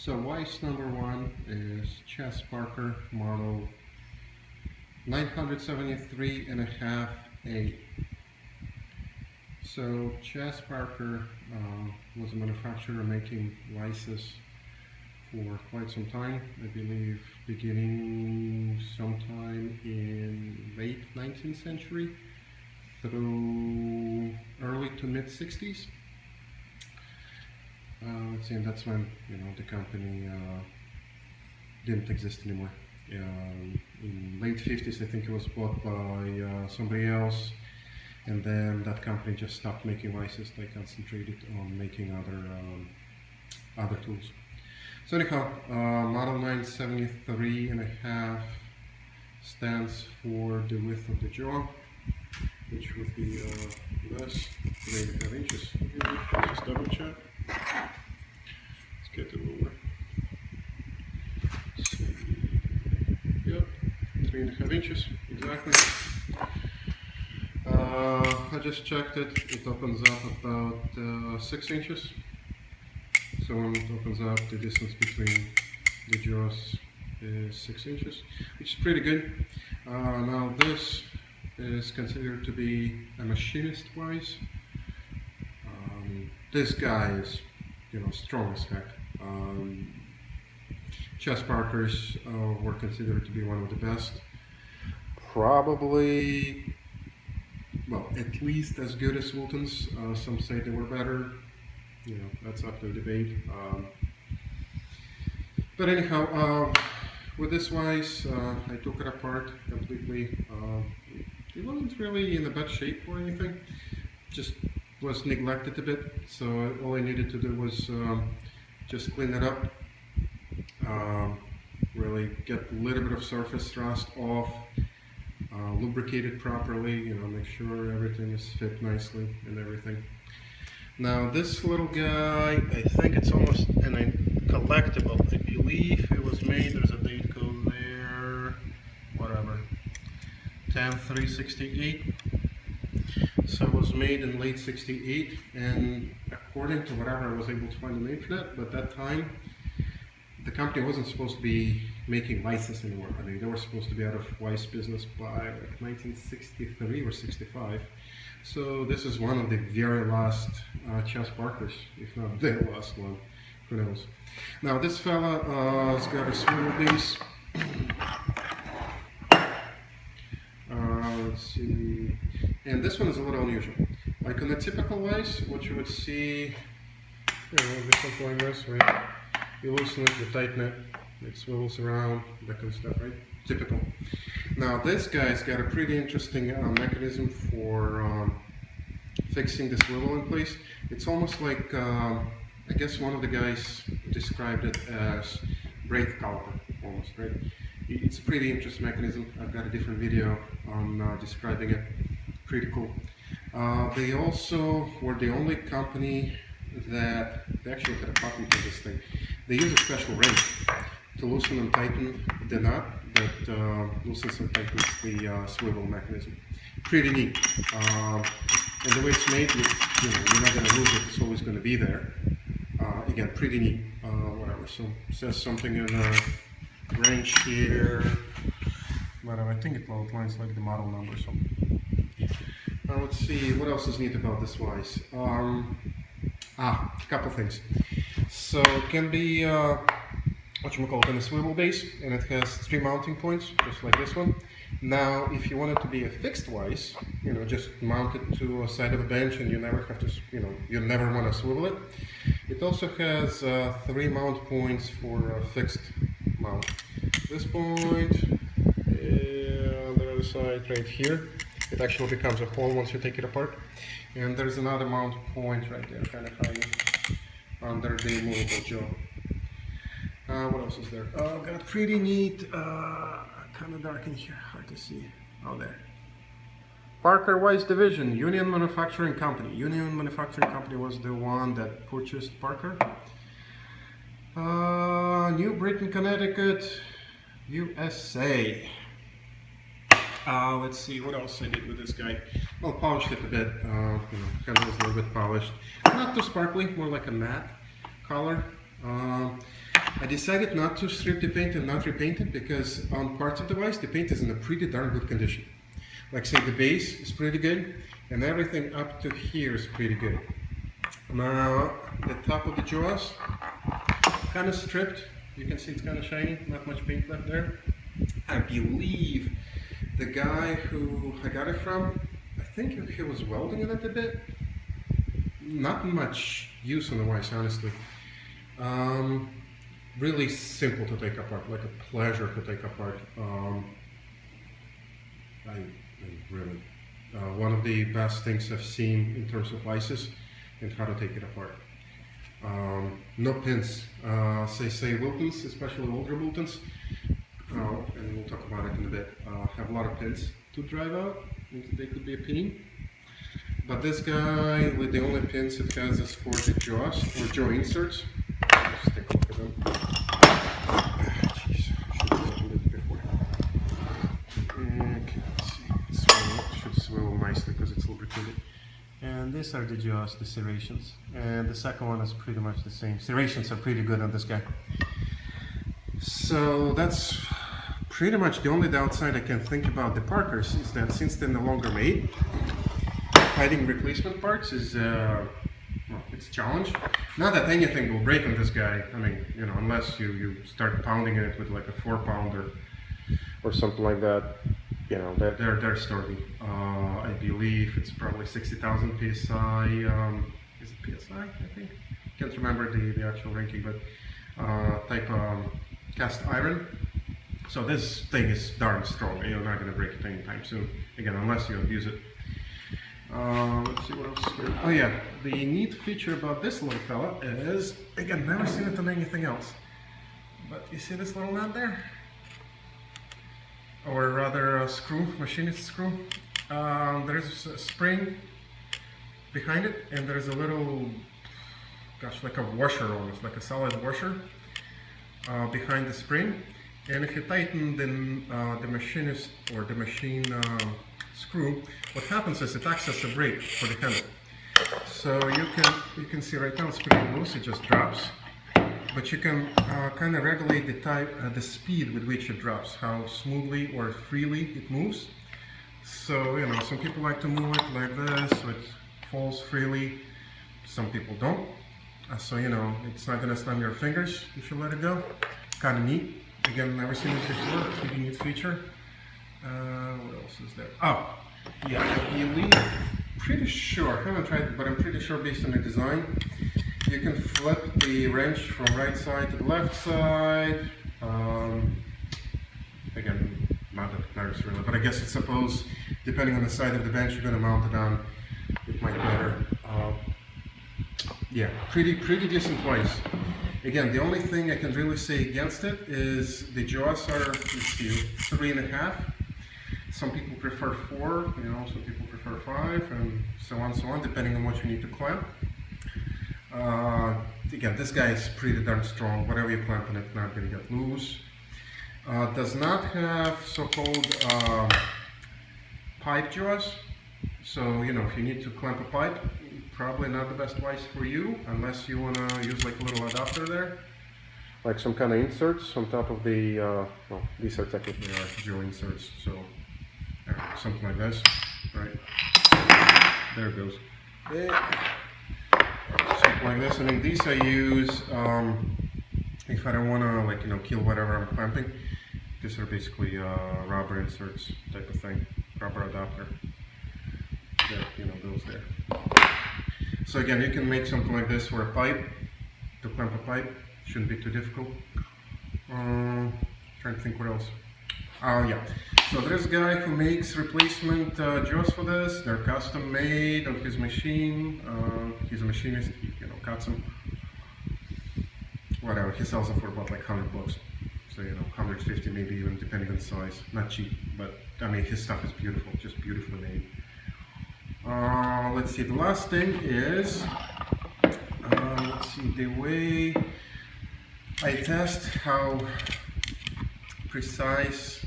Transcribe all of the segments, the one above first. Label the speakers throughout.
Speaker 1: So vise number one is Chess Parker model 973.5A. So Chess Parker was a manufacturer making vises for quite some time. I believe beginning sometime in late 19th century through early to mid 60s. Let's see, and that's when the company didn't exist anymore. In late 50s, I think it was bought by somebody else, and then that company just stopped making vises. They concentrated on making other tools. So anyhow, model 973.5 stands for the width of the jaw, which would be this 3.5 inches. Let's just double check. Let's get it over. Yep, 3.5 inches exactly. I just checked it. It opens up about 6 inches. So when it opens up, the distance between the jaws is 6 inches, which is pretty good. Now this is considered to be a machinist vise. This guy is, strong as heck. Chess Parkers were considered to be one of the best. Probably, well, at least as good as Wilton's. Some say they were better. That's up to debate. But anyhow, with this vise, I took it apart completely. It wasn't really in a bad shape or anything. Just was neglected a bit. So all I needed to do was just clean it up. Really get a little bit of surface rust off. Lubricate it properly. Make sure everything is fit nicely and everything. Now this little guy, I think it's almost a collectible. I believe it was made, there's a date code there, whatever, 10/3/68. So it was made in late 68, and according to whatever I was able to find on the internet, but at that time, the company wasn't supposed to be making vises anymore. I mean, they were supposed to be out of vice business by like 1963 or 65. So this is one of the very last Chess Parkers, if not the last one, who knows. Now this fella has got a swivel base. Let's see, and this one is a little unusual. Like on a typical vise, what you would see, this one's going this way. You loosen it, you tighten it, it swivels around, that kind of stuff, right? Typical. Now this guy's got a pretty interesting mechanism for fixing the swivel in place. It's almost like, I guess one of the guys described it as brake caliper, almost, right? It's a pretty interesting mechanism. I've got a different video on describing it. Pretty cool. They also were the only company that they actually had a patent for this thing. They use a special ring to loosen and tighten the nut that loosens and tightens the swivel mechanism. Pretty neat. And the way it's made, you're not going to lose it. It's always going to be there. Again, pretty neat. Whatever. So it says something in the wrench here. Whatever. I think it outlines like the model number. So now let's see what else is neat about this vise. A couple things. So it can be in a swivel base, and it has 3 mounting points, just like this one. Now, if you want it to be a fixed vise, just mount it to a side of a bench, and you never have to, you never want to swivel it. It also has 3 mount points for a fixed mount. This point, on the other side, right here, it actually becomes a hole once you take it apart. And there's another mount point right there, kind of hiding under the movable jaw. What else is there? Got a pretty neat, kind of dark in here, hard to see. Oh, there. Parker Vise Division, Union Manufacturing Company. Union Manufacturing Company was the one that purchased Parker. New Britain, Connecticut, USA. Let's see what else I did with this guy. Well, polished it a bit. Handle is a little bit polished. Not too sparkly, more like a matte color. I decided not to strip the paint and not repaint it because on parts of the vise the paint is in a pretty darn good condition. Like say the base is pretty good and everything up to here is pretty good. Now the top of the jaws kind of stripped. You can see it's kind of shiny, not much paint left there. I believe the guy who I got it from, I think he was welding it a bit. Not much use on the vise, honestly. Really simple to take apart, like a pleasure to take apart. I really, one of the best things I've seen in terms of vices and how to take it apart. No pins, say Wiltons, especially older Wiltons, and we'll talk about it in a bit, have a lot of pins to drive out, they could be a pain. But this guy, with the only pins it has is for the jaws, or jaw inserts. Just take a look at them. Jeez, should have opened it before. Okay, let's see. It should swivel nicely because it's lubricated. And these are the jaws, the serrations. And the second one is pretty much the same. Serrations are pretty good on this guy. So that's pretty much the only downside I can think about the Parkers is that since they're no longer made, finding replacement parts is well, it's a challenge. Not that anything will break on this guy. I mean, you know, unless you start pounding it with like a 4-pounder or something like that. You know, they're sturdy. I believe it's probably 60,000 psi. Is it psi? I think. Can't remember the actual ranking, but type cast iron. So this thing is darn strong. You're not going to break it anytime soon. Again, unless you abuse it. Let's see what else here. Oh yeah, the neat feature about this little fella is, again, never seen it on anything else. But you see this little nut there? Or rather a screw, machinist screw. There's a spring behind it, and there's a little, gosh, like a washer almost, like a solid washer behind the spring. And if you tighten the machinist or the machine screw, what happens is it acts as a brake for the handle. So you can see right now it's pretty loose, it just drops. But you can kind of regulate the speed with which it drops, how smoothly or freely it moves. So, you know, some people like to move it like this, so it falls freely. Some people don't. So, you know, it's not going to slam your fingers if you let it go. Kind of neat. Again, never seen this before. Pretty neat feature. What else is there? Oh, yeah, I believe, pretty sure, I haven't tried it, but I'm pretty sure based on the design, you can flip the wrench from right side to the left side. Again, not that matters really, but I guess it's supposed, depending on the side of the bench you're going to mount it on, it might matter. Yeah, pretty decent price. Again, the only thing I can really say against it is the jaws are, let's see, 3.5. Some people prefer 4, you know, some people prefer 5, and so on, depending on what you need to clamp. Again, this guy is pretty darn strong. Whatever you clamp on it, not going to get loose. Does not have so-called pipe jaws. So, you know, if you need to clamp a pipe, probably not the best vise for you, unless you want to use like a little adapter there. Like some kind of inserts on top of the, well, these are technically jaw inserts, so something like this, right? There it goes. Something like this, and in these I use, if I don't want to, like, you know, kill whatever I'm clamping. These are basically rubber inserts type of thing, rubber adapter. That, you know, goes there. So again, you can make something like this for a pipe, to clamp a pipe. Shouldn't be too difficult. Trying to think what else. Oh yeah, so there's a guy who makes replacement jaws for this. They're custom made on his machine. He's a machinist, he, you know, cuts them. Whatever, he sells them for about like $100. So, you know, 150 maybe, even depending on the size. Not cheap, but I mean, his stuff is beautiful, just beautifully made. Let's see, the last thing is, let's see, the way I test how precisely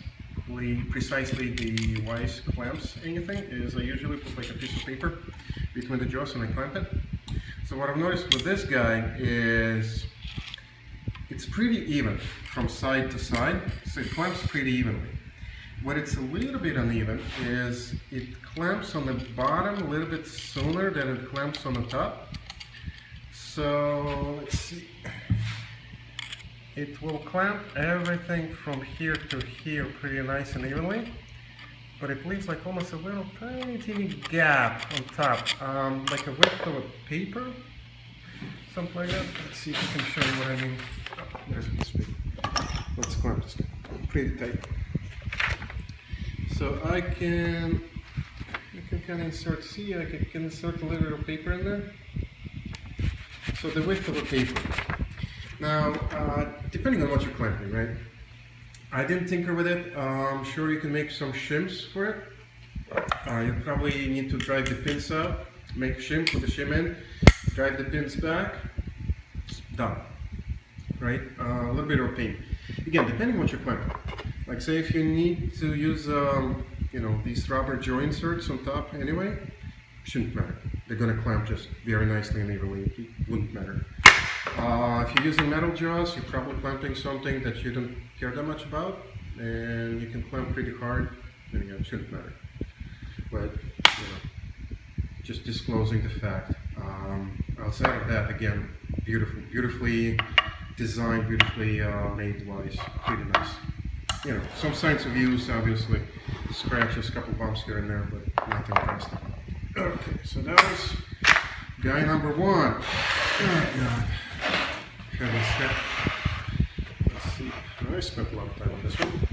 Speaker 1: the vise clamps anything is I usually put like a piece of paper between the jaws and I clamp it. So what I've noticed with this guy is it's pretty even from side to side, so it clamps pretty evenly. What it's a little bit uneven is it clamps on the bottom a little bit sooner than it clamps on the top. So let's see. It will clamp everything from here to here pretty nice and evenly, but it leaves like almost a little tiny gap on top, like a width of a paper, something like that. Let's see if I can show you what I mean. Oh, there's a piece of paper. Let's clamp this pretty tight. So I can kind of insert, see, I can insert a little bit of paper in there. So the width of a paper. Now, depending on what you're clamping, right? I didn't tinker with it. I'm sure you can make some shims for it. You probably need to drive the pins out, make a shim, put the shim in, drive the pins back, done. Right? A little bit of pain. Again, depending on what you're clamping. Like say if you need to use, you know, these rubber jaw inserts on top anyway, shouldn't matter. They're gonna clamp just very nicely and evenly. It wouldn't matter. If you're using metal jaws, you're probably clamping something that you don't care that much about, and you can clamp pretty hard. And again, it shouldn't matter. But you know, just disclosing the fact. Outside of that, again, beautifully designed, beautifully made vise, pretty nice. You know, some signs of use, obviously, scratches, a couple bumps here and there, but nothing drastic. Okay, so that was guy number one. Oh God, heavy step. Let's see. I spent a lot of time on this one.